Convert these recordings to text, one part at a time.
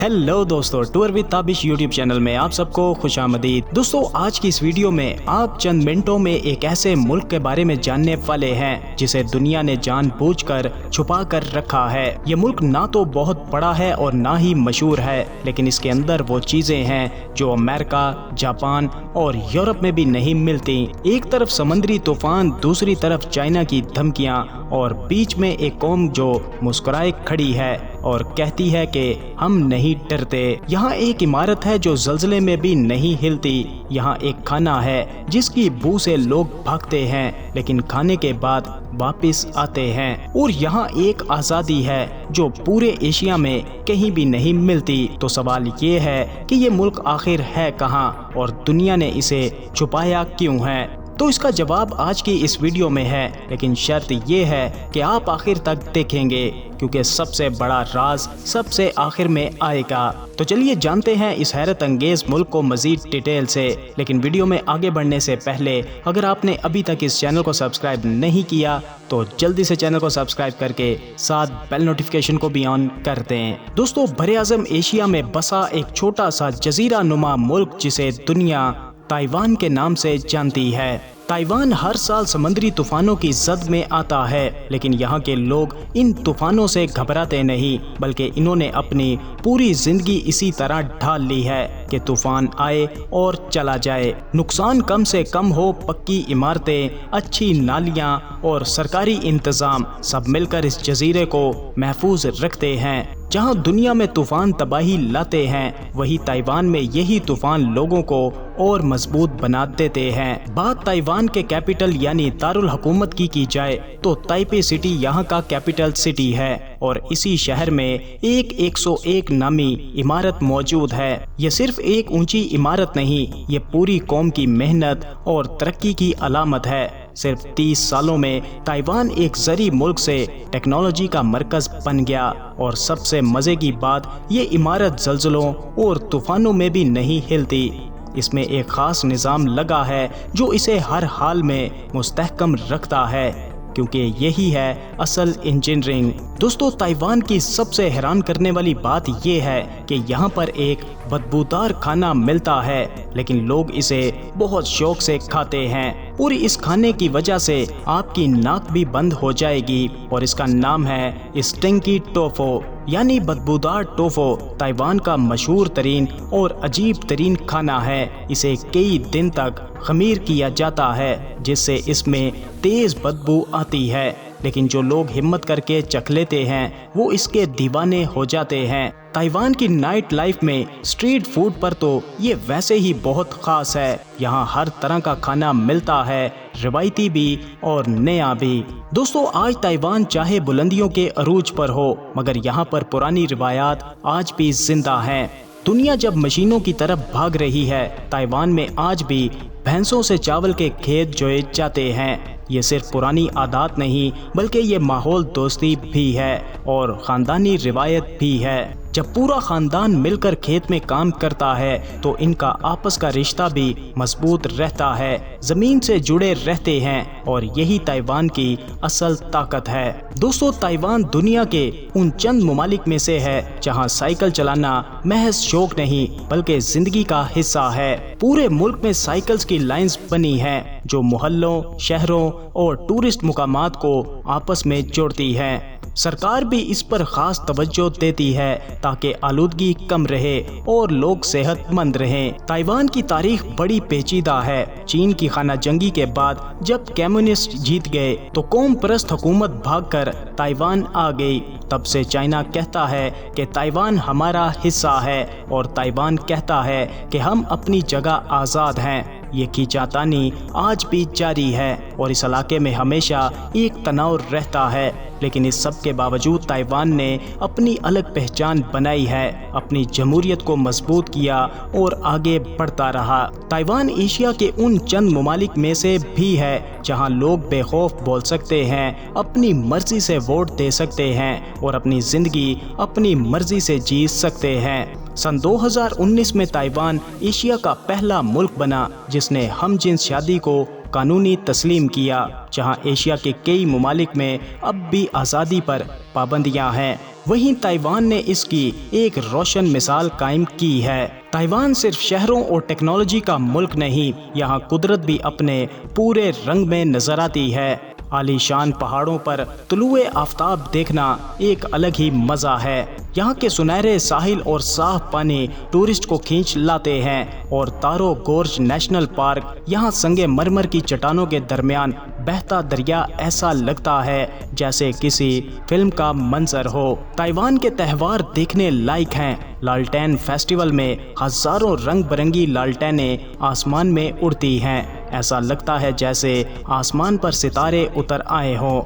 Hello दोस्तों, tour with Tabish YouTube channel में आप सबको खुश आमदीद। दोस्तों, आज की इस वीडियो में आप चंद मिनटों में एक ऐसे मुल्क के बारे में जानने वाले हैं जिसे दुनिया ने जानबूझकर छुपा कर रखा है। ये मुल्क ना तो बहुत बड़ा है और ना ही मशहूर है, लेकिन इसके अंदर वो चीजें हैं जो अमेरिका, जापान और यूरोप में भी नहीं मिलती। एक तरफ समुद्री तूफान, दूसरी तरफ चाइना की धमकियां और बीच में एक कौम जो मुस्कुराए खड़ी है और कहती है कि हम नहीं डरते। यहाँ एक इमारत है जो ज़ल्ज़ले में भी नहीं हिलती। यहाँ एक खाना है जिसकी बू से लोग भागते हैं लेकिन खाने के बाद वापस आते हैं। और यहाँ एक आज़ादी है जो पूरे एशिया में कहीं भी नहीं मिलती। तो सवाल ये है कि ये मुल्क आखिर है कहाँ और दुनिया ने इसे छुपाया क्यों है? तो इसका जवाब आज की इस वीडियो में है, लेकिन शर्त ये है कि आप आखिर तक देखेंगे क्योंकि सबसे बड़ा राज सबसे आखिर में आएगा। तो चलिए जानते हैं इस हैरत अंगेज मुल्क को मजीद डिटेल से। लेकिन वीडियो में आगे बढ़ने से पहले अगर आपने अभी तक इस चैनल को सब्सक्राइब नहीं किया तो जल्दी से चैनल को सब्सक्राइब करके साथ बेल नोटिफिकेशन को भी ऑन कर दें। दोस्तों, बड़े आज़म एशिया में बसा एक छोटा सा जजीरा नुमा मुल्क जिसे दुनिया ताइवान के नाम से जानती है। ताइवान हर साल समुद्री तूफानों की जद में आता है, लेकिन यहाँ के लोग इन तूफानों से घबराते नहीं, बल्कि इन्होंने अपनी पूरी जिंदगी इसी तरह ढाल ली है कि तूफान आए और चला जाए, नुकसान कम से कम हो। पक्की इमारतें, अच्छी नालियाँ और सरकारी इंतजाम सब मिलकर इस जजीरे को महफूज रखते हैं। जहां दुनिया में तूफान तबाही लाते हैं, वही ताइवान में यही तूफान लोगों को और मजबूत बना देते हैं। बात ताइवान के कैपिटल यानी दारुल हुकूमत की जाए तो ताइपे सिटी यहाँ का कैपिटल सिटी है और इसी शहर में एक 101 नामी इमारत मौजूद है। ये सिर्फ एक ऊंची इमारत नहीं, ये पूरी कौम की मेहनत और तरक्की की अलामत है। सिर्फ 30 सालों में ताइवान एक ज़री मुल्क से टेक्नोलॉजी का मरकज बन गया। और सबसे मज़े की बात, ये इमारत ज़ल्ज़लों और तूफानों में भी नहीं हिलती। इसमें एक ख़ास निज़ाम लगा है जो इसे हर हाल में मुस्तहकम रखता है, क्योंकि यही है असल इंजीनियरिंग। दोस्तों, ताइवान की सबसे हैरान करने वाली बात यह है कि यहाँ पर एक बदबूदार खाना मिलता है, लेकिन लोग इसे बहुत शौक से खाते हैं। और इस खाने की वजह से आपकी नाक भी बंद हो जाएगी और इसका नाम है स्टिंकी टोफो यानी बदबूदार टोफो। ताइवान का मशहूर तरीन और अजीब तरीन खाना है। इसे कई दिन तक खमीर किया जाता है जिससे इसमें तेज बदबू आती है, लेकिन जो लोग हिम्मत करके चख लेते हैं वो इसके दीवाने हो जाते हैं। ताइवान की नाइट लाइफ में स्ट्रीट फूड पर तो ये वैसे ही बहुत ख़ास है। यहाँ हर तरह का खाना मिलता है, रिवायती भी और नया भी। दोस्तों, आज ताइवान चाहे बुलंदियों के अरूज पर हो, मगर यहाँ पर पुरानी रिवायात आज भी जिंदा हैं। दुनिया जब मशीनों की तरफ भाग रही है, ताइवान में आज भी भैंसों से चावल के खेत जोए जाते हैं। ये सिर्फ पुरानी आदत नहीं, बल्कि ये माहौल दोस्ती भी है और ख़ानदानी रिवायत भी है। जब पूरा ख़ानदान मिलकर खेत में काम करता है तो इनका आपस का रिश्ता भी मजबूत रहता है, ज़मीन से जुड़े रहते हैं और यही ताइवान की असल ताकत है। दोस्तों, ताइवान दुनिया के उन चंद ममालिक में से है जहां साइकिल चलाना महज शौक नहीं बल्कि ज़िंदगी का हिस्सा है। पूरे मुल्क में साइकिल्स की लाइंस बनी हैं जो मोहल्लों, शहरों और टूरिस्ट मुकामात को आपस में जोड़ती हैं। सरकार भी इस पर खास तवज्जो देती है ताकि आलूदगी कम रहे और लोग सेहतमंद रहें। ताइवान की तारीख बड़ी पेचीदा है। चीन की खाना जंगी के बाद जब कम्युनिस्ट जीत गए तो कौम परस्त हुकूमत भागकर ताइवान आ गई। तब से चाइना कहता है कि ताइवान हमारा हिस्सा है और ताइवान कहता है कि हम अपनी जगह आज़ाद हैं। ये खींचातानी आज भी जारी है और इस इलाके में हमेशा एक तनाव रहता है, लेकिन इस सब के बावजूद ताइवान ने अपनी अलग पहचान बनाई है, अपनी जमहूरियत को मजबूत किया और आगे बढ़ता रहा। ताइवान एशिया के उन चंद ममालिक में से भी है जहां लोग बेखौफ बोल सकते हैं, अपनी मर्जी से वोट दे सकते हैं और अपनी ज़िंदगी अपनी मर्जी से जी सकते हैं। सन 2019 में ताइवान एशिया का पहला मुल्क बना जिसने हमजिन्स शादी को कानूनी तस्लीम किया, जहां एशिया के कई ममालिक में अब भी आज़ादी पर पाबंदियां हैं, वहीं ताइवान ने इसकी एक रोशन मिसाल कायम की है। ताइवान सिर्फ शहरों और टेक्नोलॉजी का मुल्क नहीं, यहाँ कुदरत भी अपने पूरे रंग में नजर आती है। आलीशान पहाड़ों पर तुलुए आफताब देखना एक अलग ही मज़ा है। यहाँ के सुनहरे साहिल और साफ पानी टूरिस्ट को खींच लाते हैं, और तारो गोर्ज नेशनल पार्क, यहाँ संगे मरमर की चट्टानों के दरमियान बहता दरिया ऐसा लगता है जैसे किसी फिल्म का मंजर हो। ताइवान के त्यौहार देखने लायक हैं। लालटेन फेस्टिवल में हजारों रंग बिरंगी लालटेनें आसमान में उड़ती हैं, ऐसा लगता है जैसे आसमान पर सितारे उतर आए हों।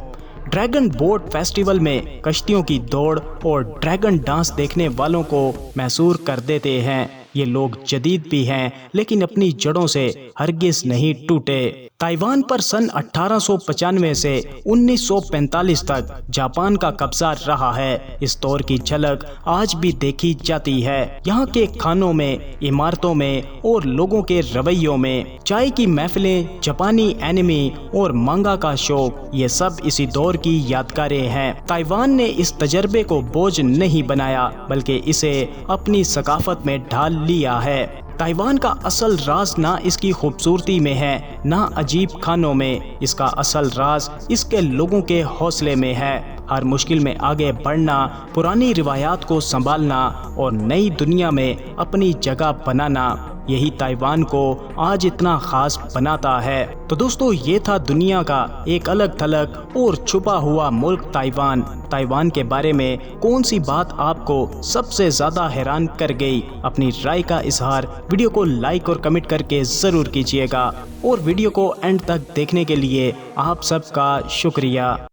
ड्रैगन बोट फेस्टिवल में कश्तियों की दौड़ और ड्रैगन डांस देखने वालों को मैसूर कर देते हैं। ये लोग जदीद भी हैं, लेकिन अपनी जड़ों से हरगिज नहीं टूटे। ताइवान पर सन 1895 से 1945 तक जापान का कब्जा रहा है। इस दौर की झलक आज भी देखी जाती है। यहाँ के खानों में, इमारतों में और लोगों के रवैयों में। चाय की महफिलें, जापानी एनिमे और मांगा का शौक, ये सब इसी दौर की यादगारें हैं। ताइवान ने इस तजर्बे को बोझ नहीं बनाया, बल्कि इसे अपनी सकाफत में ढाल लिया है। ताइवान का असल राज ना इसकी खूबसूरती में है, ना अजीब खानों में। इसका असल राज इसके लोगों के हौसले में है। हर मुश्किल में आगे बढ़ना, पुरानी रिवायात को संभालना और नई दुनिया में अपनी जगह बनाना, यही ताइवान को आज इतना खास बनाता है। तो दोस्तों, ये था दुनिया का एक अलग थलग और छुपा हुआ मुल्क ताइवान। ताइवान के बारे में कौन सी बात आपको सबसे ज्यादा हैरान कर गई? अपनी राय का इजहार वीडियो को लाइक और कमेंट करके जरूर कीजिएगा, और वीडियो को एंड तक देखने के लिए आप सबका शुक्रिया।